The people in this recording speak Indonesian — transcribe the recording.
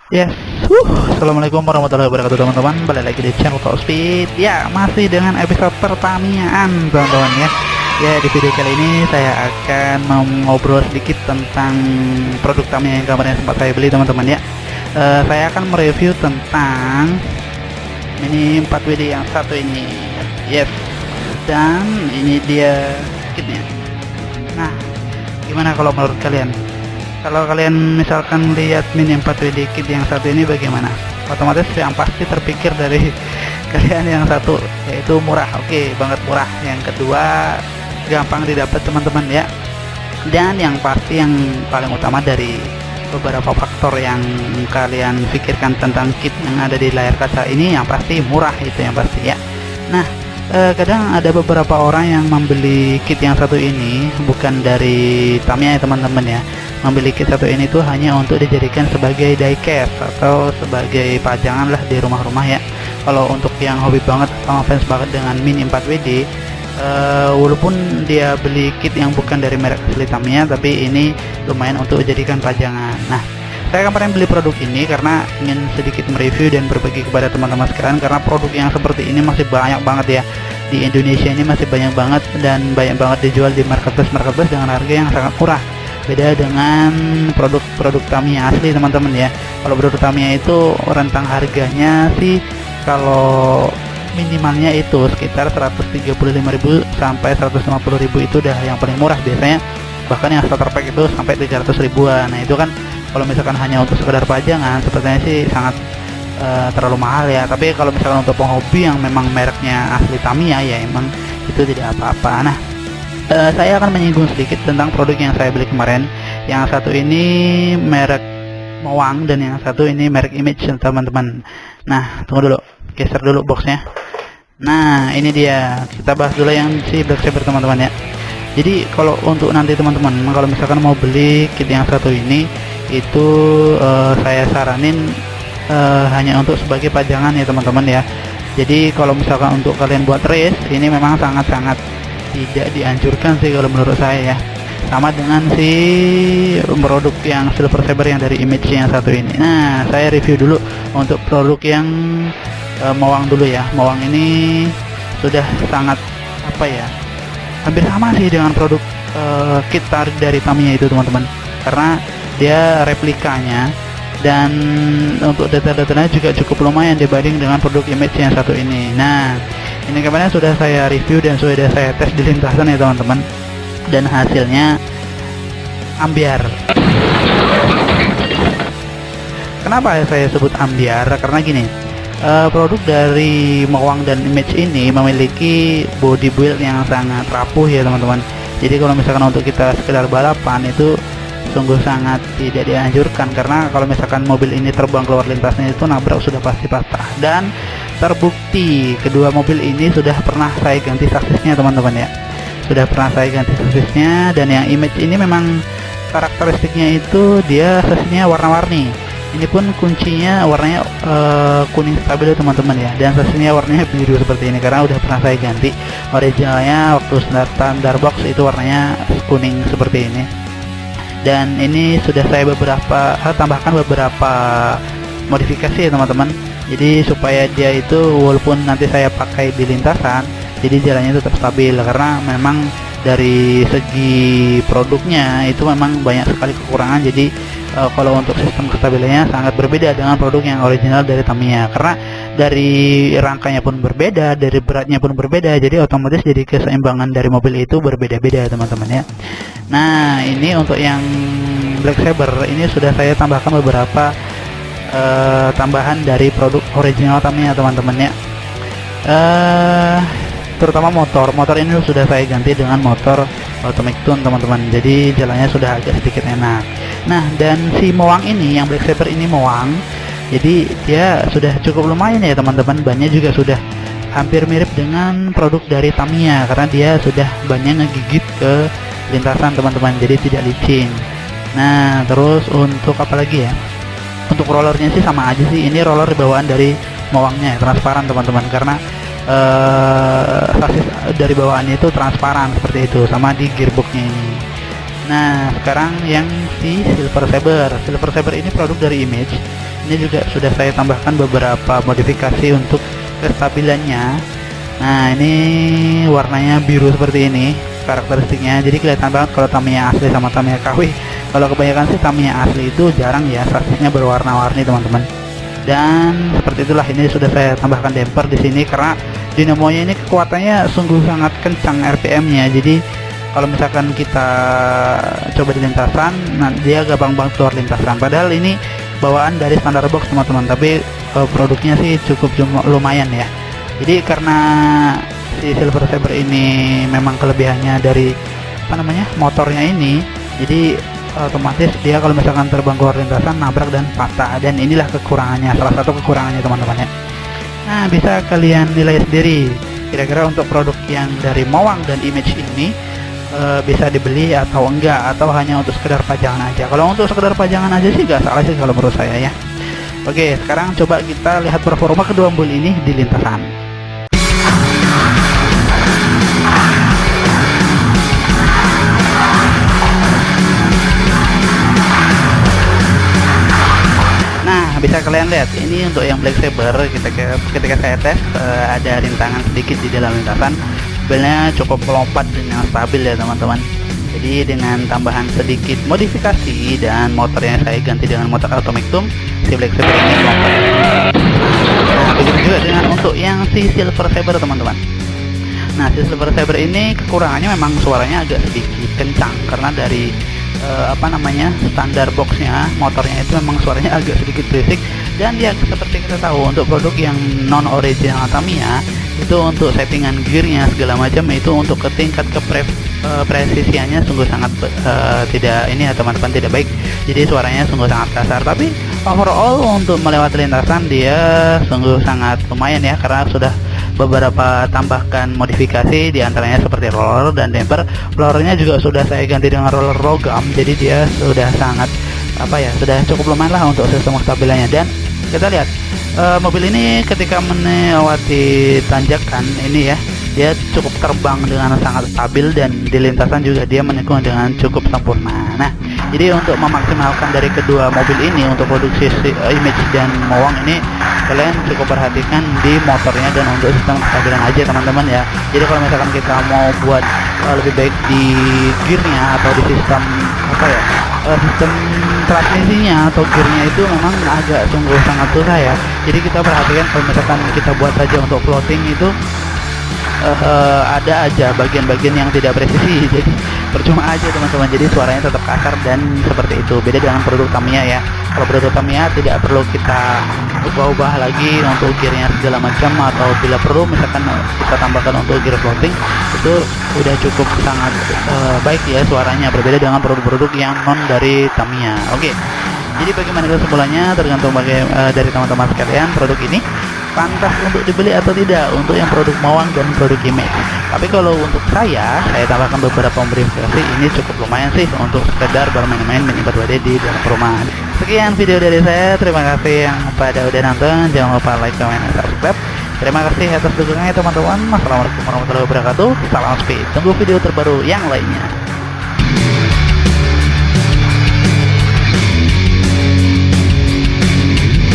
Yes, assalamualaikum warahmatullahi wabarakatuh teman-teman. Balik lagi di channel Top Speed. Ya, masih dengan episode pertanian teman-teman ya. Ya, di video kali ini saya akan ngobrol sedikit tentang produk Tamiya yang kemarin sempat saya beli teman-teman ya. Saya akan mereview tentang ini 4WD yang satu ini. Yes, dan ini dia kitnya. Nah, gimana kalau menurut kalian? Kalau kalian misalkan lihat Mini 4WD kit yang satu ini bagaimana? Otomatis yang pasti terpikir dari kalian yang satu yaitu murah. Oke, banget murah. Yang kedua gampang didapat teman-teman ya. Dan yang pasti yang paling utama dari beberapa faktor yang kalian pikirkan tentang kit yang ada di layar kaca ini, yang pasti murah, itu yang pasti ya. Nah, kadang ada beberapa orang yang membeli kit yang satu ini bukan dari Tamiya ya teman-teman ya. Membeli kit satu ini tuh hanya untuk dijadikan sebagai diecast atau sebagai pajangan lah di rumah-rumah ya. Kalau untuk yang hobi banget sama fans banget dengan Mini 4WD, walaupun dia beli kit yang bukan dari merek asli Tamiya, tapi ini lumayan untuk dijadikan pajangan. Nah, saya kemarin beli produk ini karena ingin sedikit mereview dan berbagi kepada teman-teman sekalian, karena produk yang seperti ini masih banyak banget ya di Indonesia, ini masih banyak banget dan banyak banget dijual di marketplace dengan harga yang sangat murah. Beda dengan produk-produk Tamiya asli teman-teman ya. Kalau produk Tamiya itu rentang harganya sih kalau minimalnya itu sekitar 135.000 sampai 150.000, itu udah yang paling murah biasanya. Bahkan yang starter pack itu sampai 300 ribuan. Nah, itu kan kalau misalkan hanya untuk sekedar pajangan sepertinya sih sangat terlalu mahal ya. Tapi kalau misalkan untuk penghobi yang memang mereknya asli Tamiya ya emang itu tidak apa-apa. Nah, saya akan menyinggung sedikit tentang produk yang saya beli kemarin. Yang satu ini merek Mowang dan yang satu ini merek Image teman-teman. Nah, tunggu dulu, geser dulu boxnya. Nah, ini dia, kita bahas dulu yang si Black Saber teman-teman ya. Jadi kalau untuk nanti teman-teman kalau misalkan mau beli kit yang satu ini, itu saya saranin hanya untuk sebagai pajangan ya teman-teman ya. Jadi kalau misalkan untuk kalian buat race, ini memang sangat-sangat tidak dianjurkan sih kalau menurut saya ya. Sama dengan si produk yang Silver Saber yang dari Image yang satu ini. Nah, saya review dulu untuk produk yang Mowang dulu ya. Mowang ini sudah sangat apa ya, hampir sama sih dengan produk kit tarik dari Tamiya itu teman-teman, karena dia replikanya dan untuk detail-detailnya juga cukup lumayan dibanding dengan produk Image yang satu ini. Nah, ini kemarin sudah saya review dan sudah saya tes di lintasan ya teman-teman, dan hasilnya ambiar. Kenapa saya sebut ambiar? Karena gini, produk dari Mowang dan Image ini memiliki body build yang sangat rapuh ya teman-teman. Jadi kalau misalkan untuk kita sekedar balapan itu sungguh sangat tidak dianjurkan, karena kalau misalkan mobil ini terbang keluar lintasnya itu nabrak sudah pasti patah. Dan terbukti kedua mobil ini sudah pernah saya ganti saksisnya teman-teman ya, sudah pernah saya ganti saksisnya. Dan yang Image ini memang karakteristiknya itu dia saksisnya warna-warni. Ini pun kuncinya warnanya kuning stabil teman-teman ya, dan saksisnya warnanya biru seperti ini karena udah pernah saya ganti. Originalnya waktu standar box itu warnanya kuning seperti ini, dan ini sudah saya tambahkan beberapa modifikasi ya teman-teman. Jadi supaya dia itu walaupun nanti saya pakai di lintasan, jadi jalannya tetap stabil, karena memang dari segi produknya itu memang banyak sekali kekurangan. Jadi kalau untuk sistem kestabilannya sangat berbeda dengan produk yang original dari Tamiya, karena dari rangkanya pun berbeda, dari beratnya pun berbeda, jadi otomatis jadi keseimbangan dari mobil itu berbeda-beda teman-teman ya. Nah, ini untuk yang Black Saber ini sudah saya tambahkan beberapa tambahan dari produk original Tamiya teman-teman ya. Terutama motor ini sudah saya ganti dengan motor Automatic Tune teman-teman, jadi jalannya sudah agak sedikit enak. Nah, dan si Mowang ini, yang Black Saber ini Mowang, jadi dia sudah cukup lumayan ya teman-teman. Bannya juga sudah hampir mirip dengan produk dari Tamiya, karena dia sudah banyak ngegigit ke lintasan teman-teman, jadi tidak licin. Nah, terus untuk apa lagi ya, untuk rollernya sih sama aja sih. Ini roller bawaan dari Mowangnya ya, transparan teman-teman, karena sasis dari bawaannya itu transparan seperti itu, sama di gearboxnya ini. Nah, sekarang yang si Silver Saber. Silver Saber ini produk dari Image. Ini juga sudah saya tambahkan beberapa modifikasi untuk kestabilannya. Nah, ini warnanya biru seperti ini karakteristiknya. Jadi kelihatan banget kalau Tamiya asli sama Tamiya KW. Kalau kebanyakan sih Tamiya asli itu jarang ya sasisnya berwarna-warni, teman-teman. Dan seperti itulah, ini sudah saya tambahkan damper di sini karena dinamonya ini kekuatannya sungguh sangat kencang RPM-nya. Jadi kalau misalkan kita coba di lintasan, nah dia gampang banget keluar lintasan. Padahal ini bawaan dari standar box, teman-teman, tapi produknya sih cukup lumayan ya. Jadi karena si Silver Saber ini memang kelebihannya dari motornya ini, jadi otomatis dia kalau misalkan terbang keluar lintasan nabrak dan patah. Dan inilah kekurangannya, salah satu kekurangannya, teman-teman ya. Nah, bisa kalian nilai sendiri kira-kira untuk produk yang dari Mowang dan Image ini bisa dibeli atau enggak, atau hanya untuk sekedar pajangan aja. Kalau untuk sekedar pajangan aja sih gak salah sih kalau menurut saya ya. Oke, sekarang coba kita lihat performa kedua mobil ini di lintasan. Nah, bisa kalian lihat ini untuk yang Black Saber, ketika saya tes ada rintangan sedikit di dalam lintasan. Mobilnya cukup melompat dengan stabil ya, teman-teman. Jadi dengan tambahan sedikit modifikasi dan motornya saya ganti dengan motor Automectum, si Black Saber ini melompat. Nah, begitu juga dengan untuk yang si Silver Saber, teman-teman. Nah, si Silver Saber ini kekurangannya memang suaranya agak sedikit kencang karena dari standar boxnya, motornya itu memang suaranya agak sedikit berisik. Dan ya seperti kita tahu, untuk produk yang non original Tamiya itu untuk settingan gearnya segala macam itu untuk ke tingkat presisiannya sungguh sangat tidak ini ya, teman-teman, tidak baik. Jadi suaranya sungguh sangat kasar. Tapi overall untuk melewati lintasan dia sungguh sangat lumayan ya, karena sudah beberapa tambahkan modifikasi, diantaranya seperti roller dan damper. Rollernya juga sudah saya ganti dengan roller logam, jadi dia sudah sangat sudah cukup lumayan lah untuk sistem stabilannya. Dan kita lihat mobil ini ketika melewati tanjakan ini ya, dia cukup terbang dengan sangat stabil, dan di lintasan juga dia menikung dengan cukup sempurna. Nah, jadi untuk memaksimalkan dari kedua mobil ini untuk produksi Image dan Mowang ini, kalian cukup perhatikan di motornya dan untuk sistem kestabilan aja, teman-teman ya. Jadi kalau misalkan kita mau buat lebih baik di gearnya atau di sistem sistem transmisinya atau gearnya, itu memang agak sungguh sangat susah ya. Jadi kita perhatikan kalau misalkan kita buat saja untuk floating itu ada aja bagian-bagian yang tidak presisi, jadi percuma aja, teman-teman. Jadi suaranya tetap kasar dan seperti itu. Beda dengan produk Tamiya ya. Kalau produk Tamiya tidak perlu kita ubah-ubah lagi untuk gearnya segala macam, atau bila perlu misalkan kita tambahkan untuk gear floating, itu udah cukup sangat baik ya suaranya, berbeda dengan produk-produk yang non dari Tamiya. Oke. Jadi bagaimana kesimpulannya tergantung dari teman-teman sekalian, produk ini pantas untuk dibeli atau tidak untuk yang produk Mowang dan produk Image. Tapi kalau untuk saya tambahkan beberapa modifikasi, ini cukup lumayan sih untuk sekedar bermain-main mini 2D di dalam rumah. Sekian video dari saya, terima kasih yang pada udah nonton, jangan lupa like, comment, dan subscribe. Terima kasih atas dukungannya, teman-teman. Wassalamualaikum warahmatullahi wabarakatuh. Salam speed, tunggu video terbaru yang lainnya.